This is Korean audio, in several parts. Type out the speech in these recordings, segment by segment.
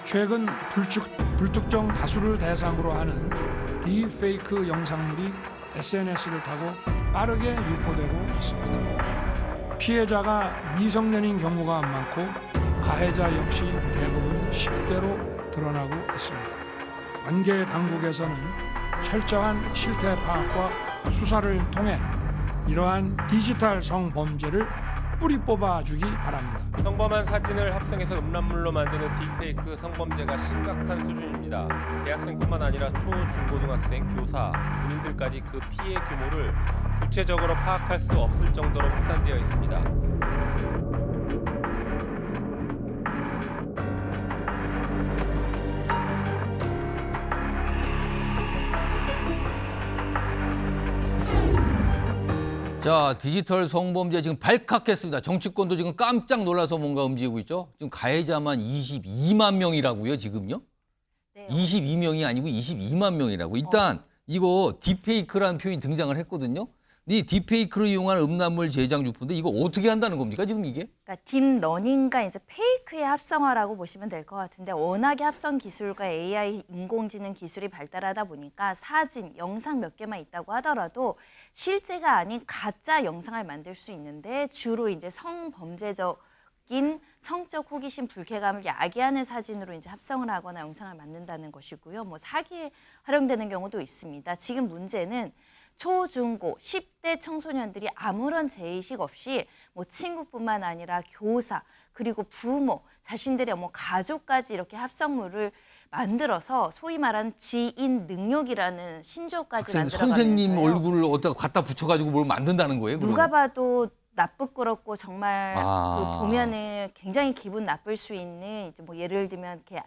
최근 불특정 다수를 대상으로 하는 딥페이크 영상물이 SNS를 타고 빠르게 유포되고 있습니다. 피해자가 미성년인 경우가 많고 가해자 역시 대부분 10대로 드러나고 있습니다. 관계 당국에서는 철저한 실태 파악과 수사를 통해 이러한 디지털 성범죄를 뿌리 뽑아주기 바랍니다. 평범한 사진을 합성해서 음란물로 만드는 딥페이크 성범죄가 심각한 수준입니다. 대학생뿐만 아니라 초, 중고등학생, 교사, 군인들까지 그 피해 규모를 구체적으로 파악할 수 없을 정도로 확산되어 있습니다. 자, 디지털 성범죄 지금 발칵했습니다. 정치권도 지금 깜짝 놀라서 뭔가 움직이고 있죠. 지금 가해자만 22만 명이라고요, 지금요? 네. 22명이 아니고 22만 명이라고. 일단 이거 딥페이크라는 표현이 등장을 했거든요. 이 딥페이크를 이용한 음란물 제작 유포인데 이거 어떻게 한다는 겁니까, 지금 이게? 그러니까 딥러닝과 이제 페이크의 합성어라고 보시면 될 것 같은데 워낙에 합성 기술과 AI 인공지능 기술이 발달하다 보니까 사진, 영상 몇 개만 있다고 하더라도 실제가 아닌 가짜 영상을 만들 수 있는데 주로 이제 성범죄적인 성적 호기심, 불쾌감을 야기하는 사진으로 이제 합성을 하거나 영상을 만든다는 것이고요. 뭐 사기에 활용되는 경우도 있습니다. 지금 문제는 초, 중, 고, 10대 청소년들이 아무런 죄의식 없이 뭐 친구뿐만 아니라 교사, 그리고 부모, 자신들의 뭐 가족까지 이렇게 합성물을 만들어서 소위 말하는 지인 능욕이라는 신조어까지 만들어가면서요. 선생님 얼굴을 어디다 갖다 붙여가지고 뭘 만든다는 거예요? 누가 그러면? 봐도 나쁘끄럽고 정말 아. 그 보면은 굉장히 기분 나쁠 수 있는 이제 뭐 예를 들면 이렇게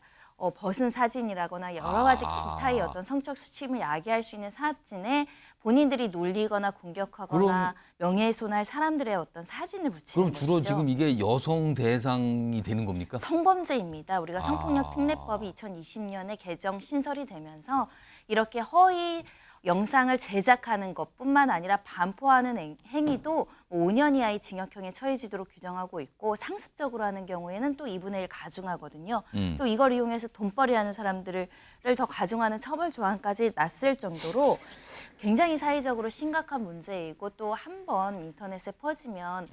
벗은 사진이라거나 여러 가지 기타의 어떤 성적 수침을 야기할 수 있는 사진에 본인들이 놀리거나 공격하거나 명예훼손할 사람들의 어떤 사진을 붙이는 그럼 주로 것이죠. 지금 이게 여성 대상이 되는 겁니까? 성범죄입니다. 우리가 성폭력 특례법이 2020년에 개정 신설이 되면서 이렇게 허위 영상을 제작하는 것뿐만 아니라 반포하는 행위도 5년 이하의 징역형에 처해지도록 규정하고 있고 상습적으로 하는 경우에는 또 2분의 1 가중하거든요. 또 이걸 이용해서 돈벌이하는 사람들을 더 가중하는 처벌 조항까지 났을 정도로 굉장히 사회적으로 심각한 문제이고 또 한 번 인터넷에 퍼지면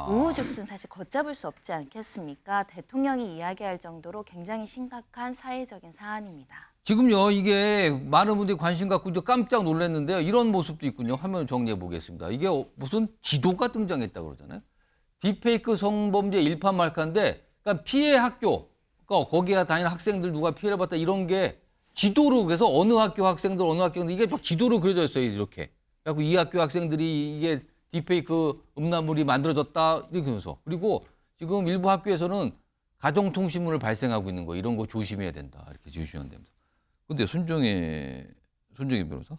우후죽순 사실 걷잡을 수 없지 않겠습니까? 대통령이 이야기할 정도로 굉장히 심각한 사회적인 사안입니다. 지금요, 이게 많은 분들이 관심 갖고 이제 깜짝 놀랐는데요. 이런 모습도 있군요. 화면 정리해 보겠습니다. 이게 무슨 지도가 등장했다고 그러잖아요. 딥페이크 성범죄 일파말카인데, 그러니까 피해 학교, 그러니까 거기에 다니는 학생들 누가 피해를 봤다 이런 게 지도로 그래서 어느 학교 학생들, 어느 학교들 이게 막 지도로 그려져 있어요. 이렇게. 그래서 이 학교 학생들이 이게 딥페이크 음란물이 만들어졌다 이렇게 하면서. 그리고 지금 일부 학교에서는 가정통신문을 발생하고 있는 거 이런 거 조심해야 된다. 이렇게 조심한다면서. 근데 손정혜 변호사?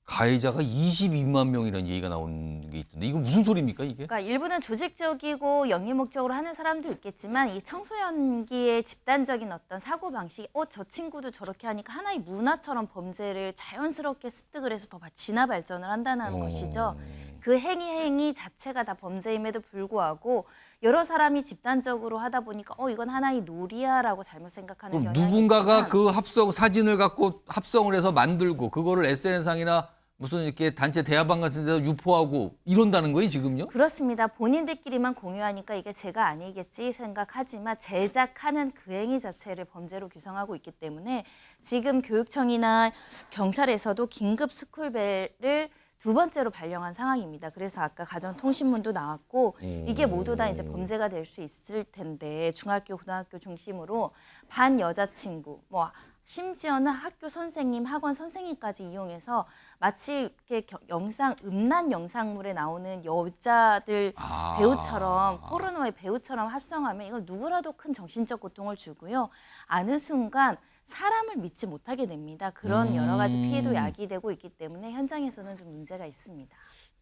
가해자가 22만 명이라는 얘기가 나온 게 있던데 이거 무슨 소리입니까 이게? 그러니까 일부는 조직적이고 영리 목적으로 하는 사람도 있겠지만 이 청소년기의 집단적인 어떤 사고 방식이 저 친구도 저렇게 하니까 하나의 문화처럼 범죄를 자연스럽게 습득을 해서 더 진화 발전을 한다는 것이죠. 그 행위 자체가 다 범죄임에도 불구하고 여러 사람이 집단적으로 하다 보니까 이건 하나의 놀이야라고 잘못 생각하는 그럼 경향이 누군가가 있지만 그 합성 사진을 갖고 합성을 해서 만들고 그거를 SNS상이나 무슨 이렇게 단체 대화방 같은 데서 유포하고 이런다는 거예요 지금요? 그렇습니다. 본인들끼리만 공유하니까 이게 죄가 아니겠지 생각하지만 제작하는 그 행위 자체를 범죄로 규정하고 있기 때문에 지금 교육청이나 경찰에서도 긴급 스쿨벨을 2번째로 발령한 상황입니다. 그래서 아까 가정통신문도 나왔고 이게 모두 다 이제 범죄가 될 수 있을 텐데 중학교, 고등학교 중심으로 반 여자친구, 뭐 심지어는 학교 선생님, 학원 선생님까지 이용해서 마치 이렇게 음란 영상물에 나오는 여자들 배우처럼 포르노의 배우처럼 합성하면 이걸 누구라도 큰 정신적 고통을 주고요. 아는 순간 사람을 믿지 못하게 됩니다. 그런 여러 가지 피해도 야기되고 있기 때문에 현장에서는 좀 문제가 있습니다.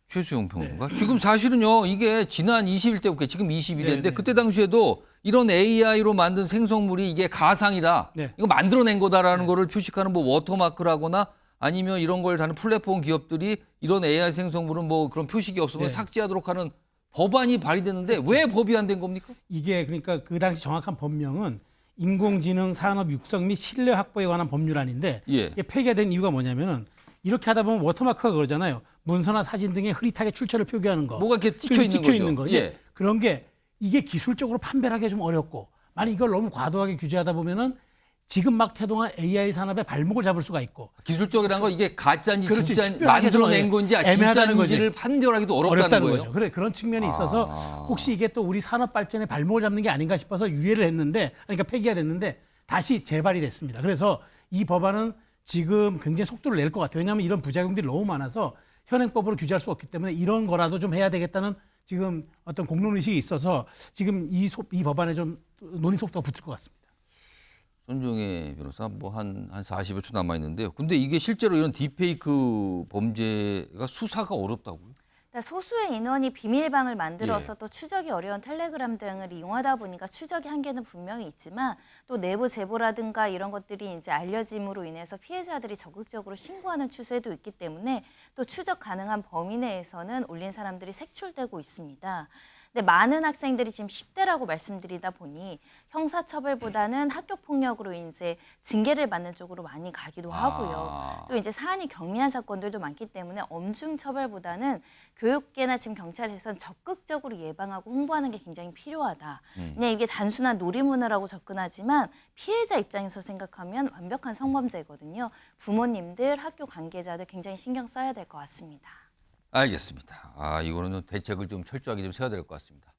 최수영 평론가. 지금 사실은요 이게 지난 20일 때부터 지금 22대인데 그때 당시에도 이런 AI로 만든 생성물이 이게 가상이다. 네. 이거 만들어낸 거다라는 거를 표식하는 뭐 워터마크라거나 아니면 이런 걸 다는 플랫폼 기업들이 이런 AI 생성물은 뭐 그런 표식이 없으면 삭제하도록 하는 법안이 발의됐는데 왜 법이 안 된 겁니까? 이게 그러니까 그 당시 정확한 법명은 인공지능 산업 육성 및 신뢰 확보에 관한 법률안인데 예. 이게 폐기가 된 이유가 뭐냐면은 이렇게 하다 보면 워터마크가 그러잖아요. 문서나 사진 등의 흐릿하게 출처를 표기하는 거. 뭐가 이렇게 찍혀 그리고 있는 찍혀 거죠. 있는 거. 예. 그런 게 이게 기술적으로 판별하기 좀 어렵고 만약 이걸 너무 과도하게 규제하다 보면은 지금 막 태동한 AI 산업의 발목을 잡을 수가 있고 기술적이라는 건 이게 가짜인지 그렇지, 진짜 식별하기 만들어낸 좀 건지 애매하다는 진짜인지를 거지. 판별하기도 어렵다는 거예요. 거죠. 그래 그런 측면이 있어서 혹시 이게 또 우리 산업 발전의 발목을 잡는 게 아닌가 싶어서 유예를 했는데 그러니까 폐기가 됐는데 다시 재발이 됐습니다. 그래서 이 법안은 지금 굉장히 속도를 낼 것 같아요. 왜냐하면 이런 부작용들이 너무 많아서 현행법으로 규제할 수 없기 때문에 이런 거라도 좀 해야 되겠다는 지금 어떤 공론 의식이 있어서 지금 이 법안에 좀 논의 속도가 붙을 것 같습니다. 손종혜 변호사 뭐 한 40여 초 남아 있는데요. 근데 이게 실제로 이런 딥페이크 범죄가 수사가 어렵다고요? 소수의 인원이 비밀방을 만들어서 예. 또 추적이 어려운 텔레그램 등을 이용하다 보니까 추적의 한계는 분명히 있지만 또 내부 제보라든가 이런 것들이 이제 알려짐으로 인해서 피해자들이 적극적으로 신고하는 추세도 있기 때문에 또 추적 가능한 범위 내에서는 올린 사람들이 색출되고 있습니다. 근데 많은 학생들이 지금 10대라고 말씀드리다 보니 형사처벌보다는 학교폭력으로 이제 징계를 받는 쪽으로 많이 가기도 하고요. 또 이제 사안이 경미한 사건들도 많기 때문에 엄중 처벌보다는 교육계나 지금 경찰에서는 적극적으로 예방하고 홍보하는 게 굉장히 필요하다. 그냥 이게 단순한 놀이문화라고 접근하지만 피해자 입장에서 생각하면 완벽한 성범죄거든요. 부모님들, 학교 관계자들 굉장히 신경 써야 될 것 같습니다. 알겠습니다. 이거는 대책을 좀 철저하게 좀 세워야 될 것 같습니다.